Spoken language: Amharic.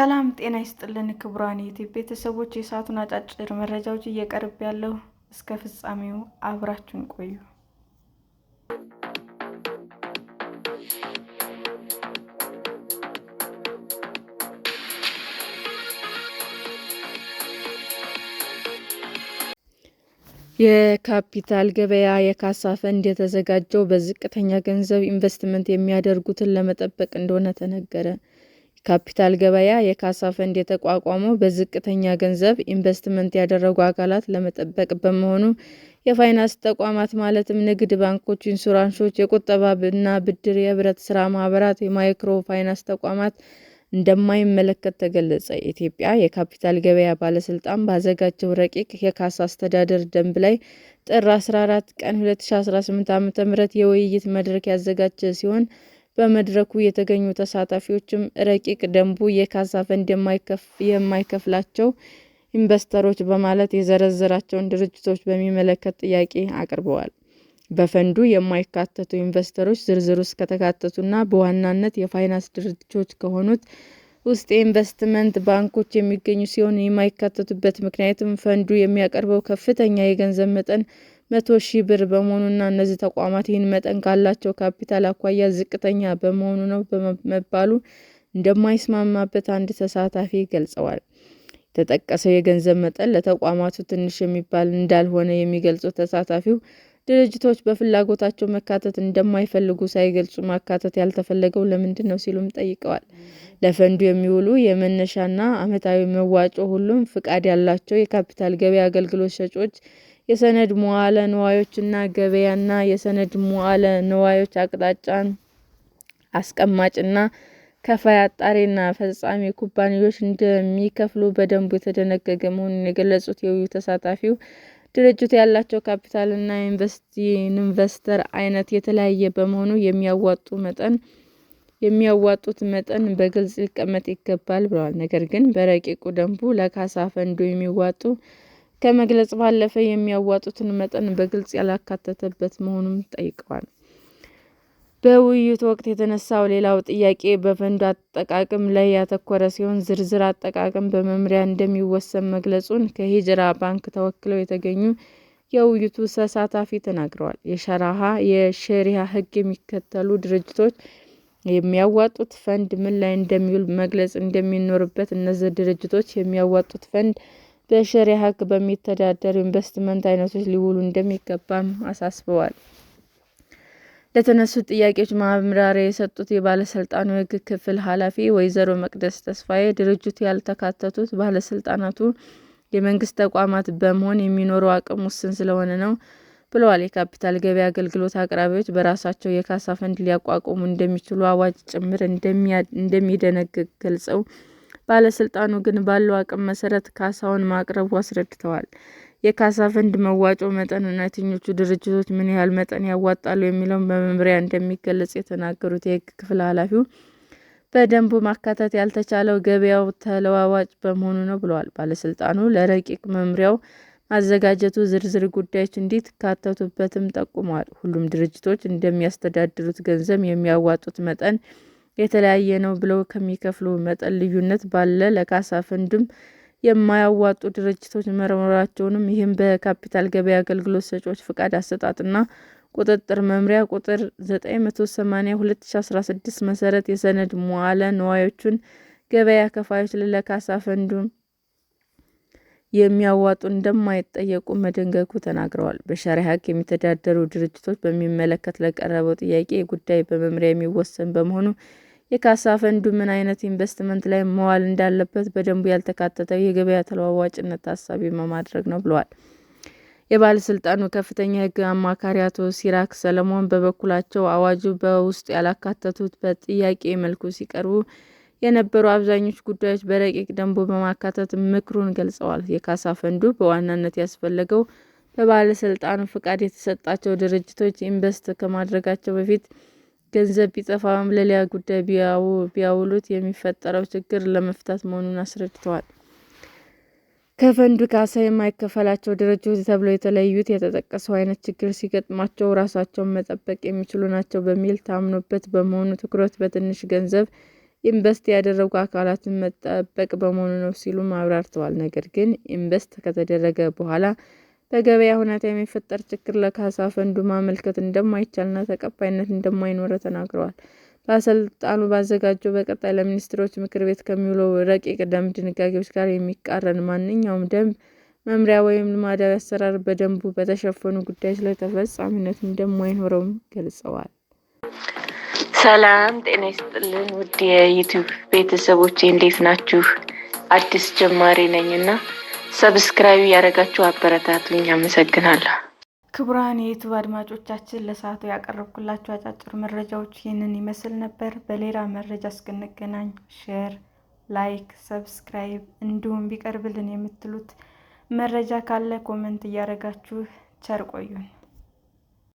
ሰላም ጤና ይስጥልን ክቡራን የዩቲዩብ ቤተሰቦች፣ የሰዓቱን አጫጭር መረጃዎች እየቀርብ ያለው እስከ ፍጻሜው አብራችሁን ቆዩ። የካፒታል ገበያ የካሳ ፈንድ የተዘጋጀው በዝቅተኛ ገንዘብ ኢንቨስትመንት የሚያደርጉትን ለመጠበቅ እንደሆነ ተነገረ። የካፒታል ገበያ የካሳ ፈንድ የተቋቋመው በዝቅተኛ ገንዘብ ኢንቨስትመንት ያደረጉ አካላት ለመጠበቅ በመሆኑ የፋይናንስ ተቋማት ማለትም ንግድ ባንኮች፣ ኢንሹራንሶች፣ የቁጠባ እና ብድር፣ የህብረት ስራ ማህበራት፣ የማይክሮ ፋይናንስ ተቋማት እንደማይመለከት ተገለጸ። የኢትዮጵያ የካፒታል ገበያ ባለስልጣን ባዘጋጀው ረቂቅ የካሳ አስተዳደር ደንብ ላይ ጥር 14 ቀን 2018 ዓ.ም የውይይት መድረክ ያዘጋጀ ሲሆን በመድረኩ የተገኙ ተሳታፊዎችም ረቂቅ ደንቡ የካሳ ፈንድ የማይከፍላቸው ኢንቨስተሮች በማለት የዘረዘራቸውን ድርጅቶች በሚመለከት ጥያቄ አቅርበዋል። በፈንዱ የማይካተቱ ኢንቨስተሮች ዝርዝር ውስጥ ከተካተቱና በዋናነት የፋይናንስ ድርጅቶች ከሆኑት ውስጥ የኢንቨስትመንት ባንኮች የሚገኙ ሲሆን የማይካተቱበት ምክንያትም ፈንዱ የሚያቀርበው ከፍተኛ የገንዘብ መጠን 100,000 ብር በመሆኑና እነዚህ ተቋማት ይህን መጠን ካላቸው ካፒታል አኳያ ዝቅተኛ በመሆኑ ነው በመባሉ እንደማይስማማበት አንድ ተሳታፊ ገልጸዋል። የተጠቀሰው የገንዘብ መጠን ለተቋማቱ ትንሽ የሚባል እንዳልሆነ የሚገልጹት ተሳታፊው ድርጅቶች በፍላጎታቸው መካተት እንደማይፈልጉ ሳይገልጹ ማካተት ያልተፈለገው ለምንድን ነው ሲሉም ጠይቀዋል። ለፈንዱ የሚውሉ የመነሻና ዓመታዊ መዋጮ ሁሉም ፍቃድ ያላቸው የካፒታል ገበያ አገልግሎት ሰጪዎች፣ የሰነድ መዋዕለ ንዋዮችና ገበያና የሰነድ መዋዕለ ንዋዮች አቅጣጫ አስቀማጭና ከፋይ አጣሪና ፈጻሚ ኩባንያዎች እንደሚከፍሉ በደንቡ የተደነገገ መሆኑን የገለጹት የውይይቱ ተሳታፊው ድርጅቱ ያላቸው ካፒታልና ኢንቨስተር አይነት የተለያየ በመሆኑ የሚያዋጡት መጠን በግልጽ ሊቀመጥ ይገባል ብለዋል። ነገር ግን በረቂቅ ደንቡ ለካሳ ፈንዱ የሚዋጡ ከመግለጽ ባለፈ የሚያዋጡትን መጠን በግልጽ ያላካተተበት መሆኑን ጠይቀዋል። በውይይቱ ወቅት የተነሳው ሌላው ጥያቄ በፈንዱ አጠቃቀም ላይ ያተኮረ ሲሆን ዝርዝር አጠቃቀም በመመሪያ እንደሚወሰን መግለጹን ከሂጅራ ባንክ ተወክለው የተገኙ የውይይቱ ተሳታፊ ተናግረዋል። የሸሪዓ ሕግ የሚከተሉ ድርጅቶች የሚያዋጡት ፈንድ ምን ላይ እንደሚውል መግለጽ እንደሚኖርበት፣ እነዚህ ድርጅቶች የሚያዋጡት ፈንድ በሸሪዓ ሕግ በሚተዳደሩ ኢንቨስትመንት አይነቶች ሊውሉ እንደሚገባም አሳስበዋል። ለተነሱት ጥያቄዎች ማብራሪያ የሰጡት የባለስልጣኑ የሕግ ክፍል ኃላፊ ወይዘሮ መቅደስ ተስፋዬ ድርጅቱ ያልተካተቱት ባለስልጣናቱ የመንግስት ተቋማት በመሆን የሚኖረው አቅም ውስን ስለሆነ ነው ብለዋል። የካፒታል ገበያ አገልግሎት አቅራቢዎች በራሳቸው የካሳ ፈንድ ሊያቋቁሙ እንደሚችሉ አዋጅ ጭምር እንደሚደነግግ ገልጸው ባለስልጣኑ ግን ባለው አቅም መሰረት ካሳውን ማቅረቡ አስረድተዋል። የካሳ ፈንድ መዋጮ መጠን እና የትኞቹ ድርጅቶች ምን ያህል መጠን ያዋጣሉ የሚለውን በመመሪያ እንደሚገለጽ የተናገሩት የሕግ ክፍል ኃላፊው በደንቡ ማካተት ያልተቻለው ገበያው ተለዋዋጭ በመሆኑ ነው ብለዋል። ባለስልጣኑ ለረቂቅ መመሪያው ማዘጋጀቱ ዝርዝር ጉዳዮች እንዲካተቱበትም ጠቁመዋል። ሁሉም ድርጅቶች እንደሚያስተዳድሩት ገንዘብ የሚያዋጡት መጠን የተለያየ ነው ብለው ከሚከፍሉ መጠን ልዩነት ባለ ለካሳ ፈንዱም የማያዋጡ ድርጅቶች መኖራቸውንም ይህም በካፒታል ገበያ አገልግሎት ሰጪዎች ፍቃድ አሰጣጥና ቁጥጥር መመሪያ ቁጥር 980/2016 መሰረት የሰነድ መዋዕለ ንዋዮችን ገበያ ከፋዮች ለካሳ ፈንዱ የሚያዋጡ እንደማይጠየቁ መደንገጉ ተናግረዋል። በሸሪዓ ሕግ የሚተዳደሩ ድርጅቶች በሚመለከት ለቀረበው ጥያቄ ጉዳይ በመመሪያ የሚወሰን በመሆኑ የካሳ ፈንዱ ምን አይነት ኢንቨስትመንት ላይ መዋል እንዳለበት በደንቡ ያልተካተተው የገበያ ተለዋዋጭነት ታሳቢ በማድረግ ነው ብለዋል። የባለስልጣኑ ከፍተኛ የሕግ አማካሪ አቶ ሲራክ ሰለሞን በበኩላቸው አዋጁ በውስጡ ያላካተቱት በጥያቄ መልኩ ሲቀርቡ የነበሩ አብዛኞቹ ጉዳዮች በረቂቅ ደንቡ በማካተት ምክሩን ገልጸዋል። የካሳ ፈንዱ በዋናነት ያስፈለገው በባለስልጣኑ ፍቃድ የተሰጣቸው ድርጅቶች ኢንቨስት ከማድረጋቸው በፊት ገንዘብ ቢጠፋም ለሌላ ጉዳይ ቢያውሉት የሚፈጠረው ችግር ለመፍታት መሆኑን አስረድተዋል። ከፈንዱ ካሳ የማይከፈላቸው ድርጅቶች ተብለው የተለዩት የተጠቀሰው አይነት ችግር ሲገጥማቸው ራሳቸውን መጠበቅ የሚችሉ ናቸው በሚል ታምኖበት በመሆኑ ትኩረት በትንሽ ገንዘብ ኢንቨስት ያደረጉ አካላትን መጠበቅ በመሆኑ ነው ሲሉም አብራርተዋል። ነገር ግን ኢንቨስት ከተደረገ በኋላ በገበያ ሁኔታ የሚፈጠር ችግር ለካሳ ፈንዱ ማመልከት እንደማይቻልና ተቀባይነት እንደማይኖረው ተናግረዋል። ባለስልጣኑ ባዘጋጀው በቀጣይ ለሚኒስትሮች ምክር ቤት ከሚውለው ረቂቅ ደንብ ድንጋጌዎች ጋር የሚቃረን ማንኛውም ደንብ፣ መመሪያ ወይም ልማዳዊ አሰራር በደንቡ በተሸፈኑ ጉዳዮች ላይ ተፈጻሚነት እንደማይኖረውም ገልጸዋል። ሰላም ጤና ይስጥልን ውድ የዩቲዩብ ቤተሰቦቼ እንዴት ናችሁ? አዲስ ጀማሪ ነኝና ሰብስክራይብ ያደረጋችሁ አበረታቱኝ። አመሰግናለሁ። ክቡራን የዩቲዩብ አድማጮቻችን ለሰዓቱ ያቀረብኩላችሁ አጫጭር መረጃዎች ይህንን ይመስል ነበር። በሌላ መረጃ እስክንገናኝ ሼር፣ ላይክ፣ ሰብስክራይብ እንዲሁም ቢቀርብልን የምትሉት መረጃ ካለ ኮሜንት እያደረጋችሁ ቸር ቆዩን።